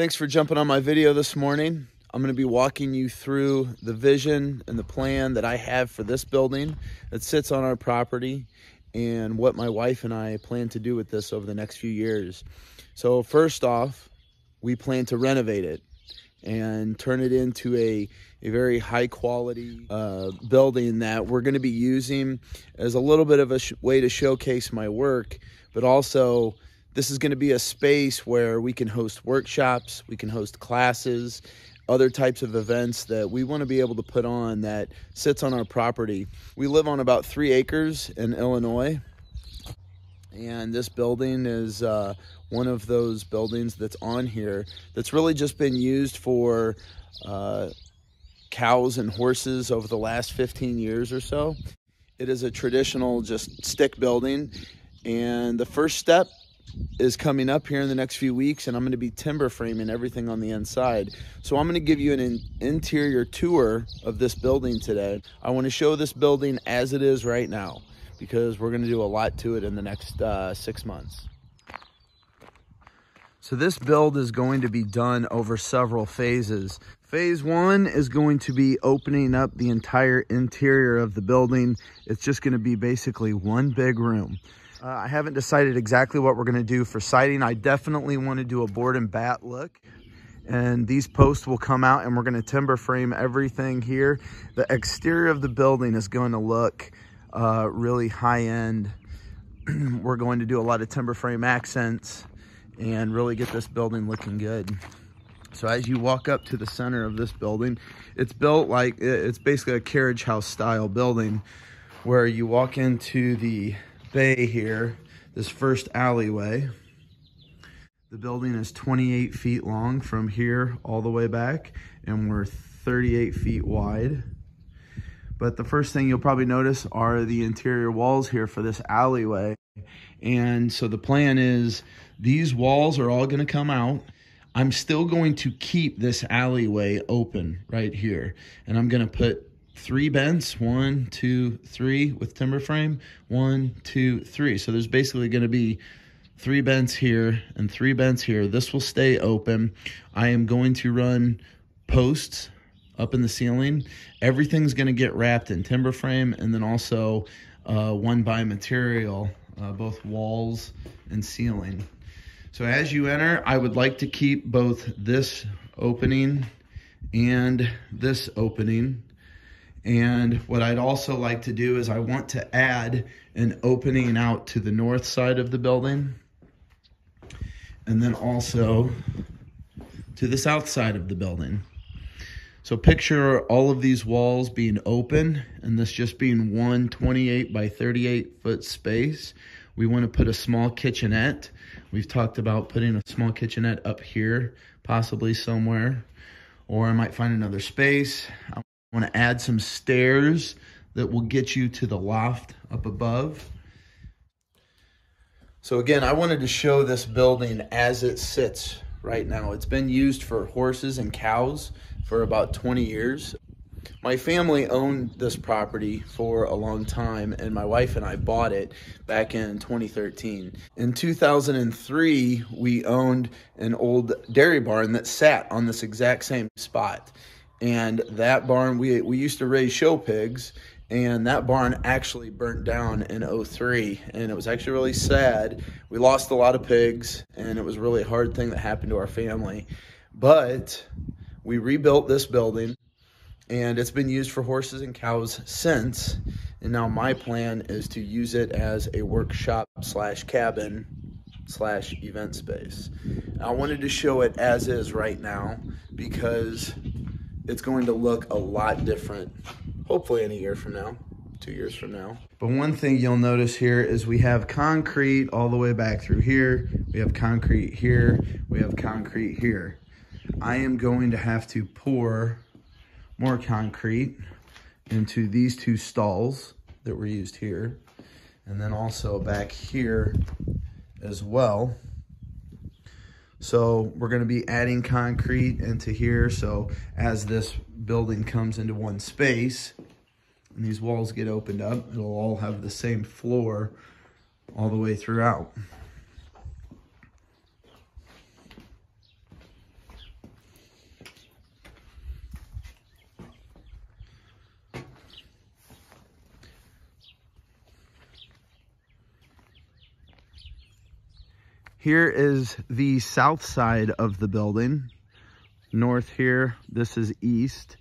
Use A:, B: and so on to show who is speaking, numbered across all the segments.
A: Thanks for jumping on my video this morning. I'm going to be walking you through the vision and the plan that I have for this building that sits on our property and what my wife and I plan to do with this over the next few years. So first off, we plan to renovate it and turn it into a very high quality building that we're going to be using as a little bit of a way to showcase my work, but also this is going to be a space where we can host workshops, we can host classes, other types of events that we want to be able to put on that sits on our property. We live on about 3 acres in Illinois, and this building is one of those buildings that's on here that's really just been used for cows and horses over the last 15 years or so. It is a traditional just stick building, and the first step is coming up here in the next few weeks, and I'm going to be timber framing everything on the inside. So I'm going to give you an interior tour of this building today. I want to show this building as it is right now because we're going to do a lot to it in the next 6 months. So this build is going to be done over several phases. Phase 1 is going to be opening up the entire interior of the building. It's just going to be basically one big room. I haven't decided exactly what we're going to do for siding. I definitely want to do a board and bat look. And these posts will come out and we're going to timber frame everything here. The exterior of the building is going to look really high end. We're going to do a lot of timber frame accents and really get this building looking good. So as you walk up to the center of this building, it's built like, it's basically a carriage house style building where you walk into the bay here, this first alleyway. The building is 28 feet long from here all the way back, and we're 38 feet wide. But the first thing you'll probably notice are the interior walls here for this alleyway. And so the plan is these walls are all going to come out. I'm still going to keep this alleyway open right here, and I'm going to put 3 bents, 1, 2, 3 with timber frame, 1, 2, 3. So there's basically going to be 3 bents here and 3 bents here. This will stay open. I am going to run posts up in the ceiling. Everything's going to get wrapped in timber frame, and then also 1x material, both walls and ceiling. So as you enter, I would like to keep both this opening and this opening. And what I'd also like to do is I want to add an opening out to the north side of the building, and then also to the south side of the building. So picture all of these walls being open and this just being one 28 by 38 foot space. We want to put a small kitchenette. We've talked about putting a small kitchenette up here, possibly somewhere, or I might find another space. I want to add some stairs that will get you to the loft up above. So again, I wanted to show this building as it sits right now. It's been used for horses and cows for about 20 years. My family owned this property for a long time, and my wife and I bought it back in 2013. In 2003, we owned an old dairy barn that sat on this exact same spot. And that barn, we used to raise show pigs, and that barn actually burnt down in 2003, and it was actually really sad. We lost a lot of pigs, and it was really a hard thing that happened to our family. But we rebuilt this building, and it's been used for horses and cows since. And now my plan is to use it as a workshop slash cabin slash event space. I wanted to show it as is right now because it's going to look a lot different, hopefully in a year from now, 2 years from now. But one thing you'll notice here is we have concrete all the way back through here. We have concrete here. We have concrete here. I am going to have to pour more concrete into these 2 stalls that were used here, and then also back here as well. So we're going to be adding concrete into here, so as this building comes into one space and these walls get opened up, it'll all have the same floor all the way throughout. Here is the south side of the building. North here, this is east.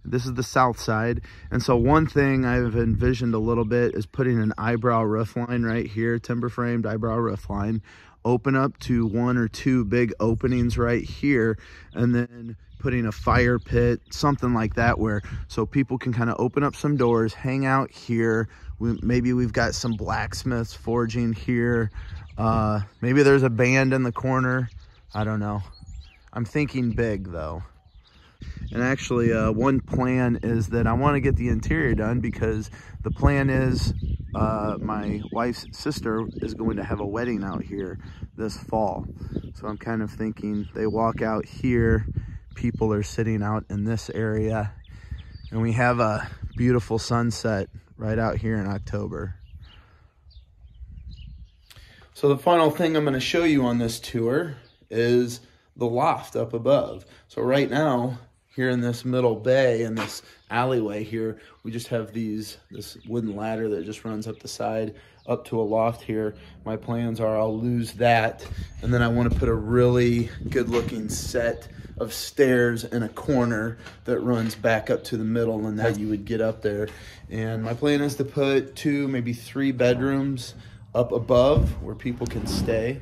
A: This is the south side. And so one thing I've envisioned a little bit is putting an eyebrow roof line right here, timber framed eyebrow roof line, open up to 1 or 2 big openings right here, and then putting a fire pit, something like that, where so people can kind of open up some doors, hang out here. Maybe we've got some blacksmiths forging here. Maybe there's a band in the corner. I don't know. I'm thinking big though. And actually, one plan is that I want to get the interior done, because the plan is my wife's sister is going to have a wedding out here this fall. So I'm kind of thinking they walk out here, people are sitting out in this area, and we have a beautiful sunset right out here in October. So the final thing I'm going to show you on this tour is the loft up above. So right now, here in this middle bay, in this alleyway here, we just have this wooden ladder that just runs up the side up to a loft here. My plans are I'll lose that, and then I want to put a really good looking set of stairs in a corner that runs back up to the middle, and that you would get up there. And my plan is to put 2, maybe 3 bedrooms up above where people can stay.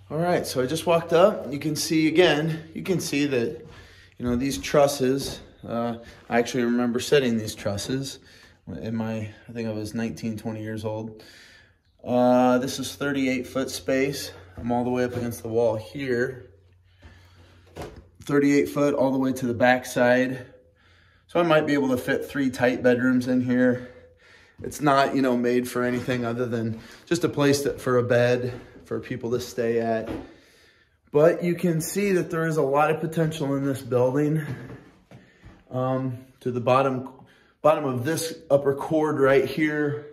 A: All right, so I just walked up. You can see that, these trusses, I actually remember setting these trusses in I think I was 19, 20 years old. This is 38-foot space. I'm all the way up against the wall here. 38 foot all the way to the back side. So I might be able to fit 3 tight bedrooms in here. It's not, made for anything other than just a place for a bed for people to stay at. But you can see that there is a lot of potential in this building. To the bottom of this upper cord right here,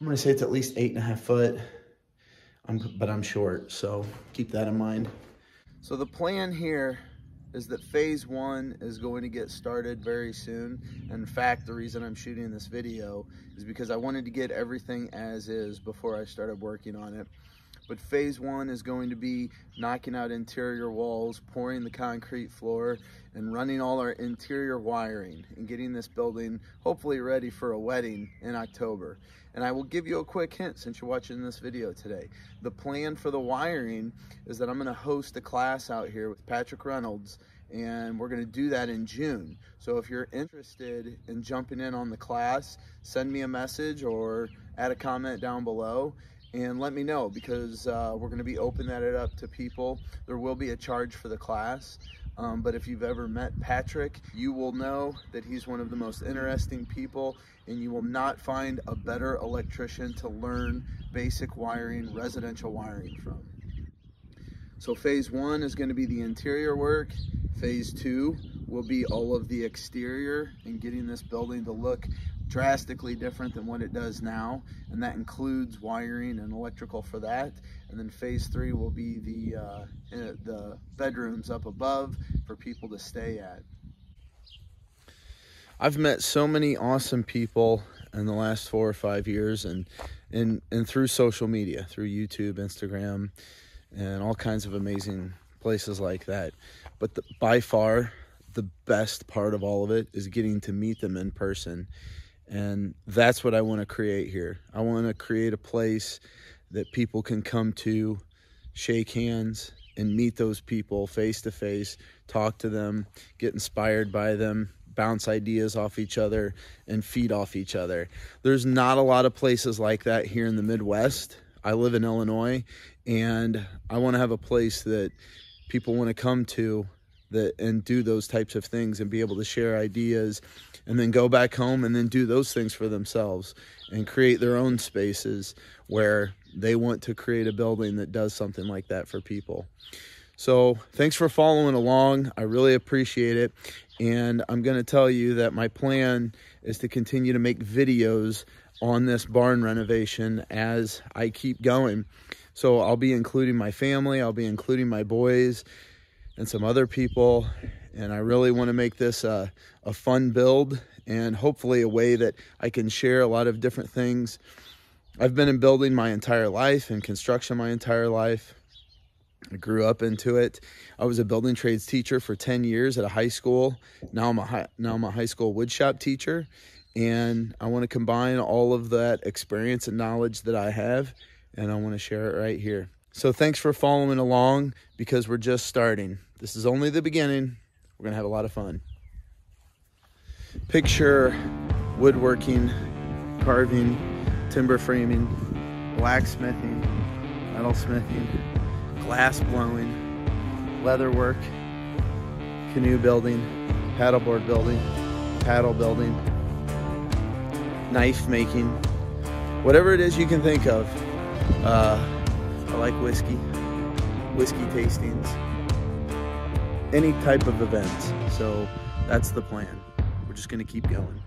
A: I'm gonna say it's at least 8.5 foot, but I'm short, so keep that in mind. So the plan here is that phase 1 is going to get started very soon. In fact, the reason I'm shooting this video is because I wanted to get everything as is before I started working on it. But phase 1 is going to be knocking out interior walls, pouring the concrete floor, and running all our interior wiring, and getting this building hopefully ready for a wedding in October. And I will give you a quick hint since you're watching this video today. The plan for the wiring is that I'm gonna host a class out here with Patrick Reynolds, and we're gonna do that in June. So if you're interested in jumping in on the class, send me a message or add a comment down below and let me know, because we're gonna be opening it up to people. There will be a charge for the class. But if you've ever met Patrick, you will know that he's one of the most interesting people, and you will not find a better electrician to learn basic wiring, residential wiring from. So phase 1 is going to be the interior work. Phase 2 will be all of the exterior and getting this building to look drastically different than what it does now, and that includes wiring and electrical for that. And then phase 3 will be the bedrooms up above for people to stay at. I've met so many awesome people in the last 4 or 5 years, and through social media, through YouTube, Instagram, and all kinds of amazing places like that. But by far, the best part of all of it is getting to meet them in person. And that's what I want to create here. I want to create a place that people can come to, shake hands, and meet those people face to face, talk to them, get inspired by them, bounce ideas off each other, and feed off each other. There's not a lot of places like that here in the Midwest. I live in Illinois, and I want to have a place that people want to come to and do those types of things and be able to share ideas, and then go back home and then do those things for themselves and create their own spaces where they want to create a building that does something like that for people. So thanks for following along. I really appreciate it. And I'm going to tell you that my plan is to continue to make videos on this barn renovation as I keep going. So I'll be including my family, I'll be including my boys and some other people. And I really want to make this a fun build, and hopefully a way that I can share a lot of different things I've been in building my entire life and construction my entire life. I grew up into it. I was a building trades teacher for 10 years at a high school. Now I'm a high school woodshop teacher, and I want to combine all of that experience and knowledge that I have, and I want to share it right here. So thanks for following along, because we're just starting. This is only the beginning. We're going to have a lot of fun. Picture woodworking, carving, timber framing, blacksmithing, metalsmithing, glass blowing, leather work, canoe building, paddleboard building, paddle building, knife making, whatever it is you can think of. I like whiskey tastings, any type of event. So that's the plan. We're just going to keep going.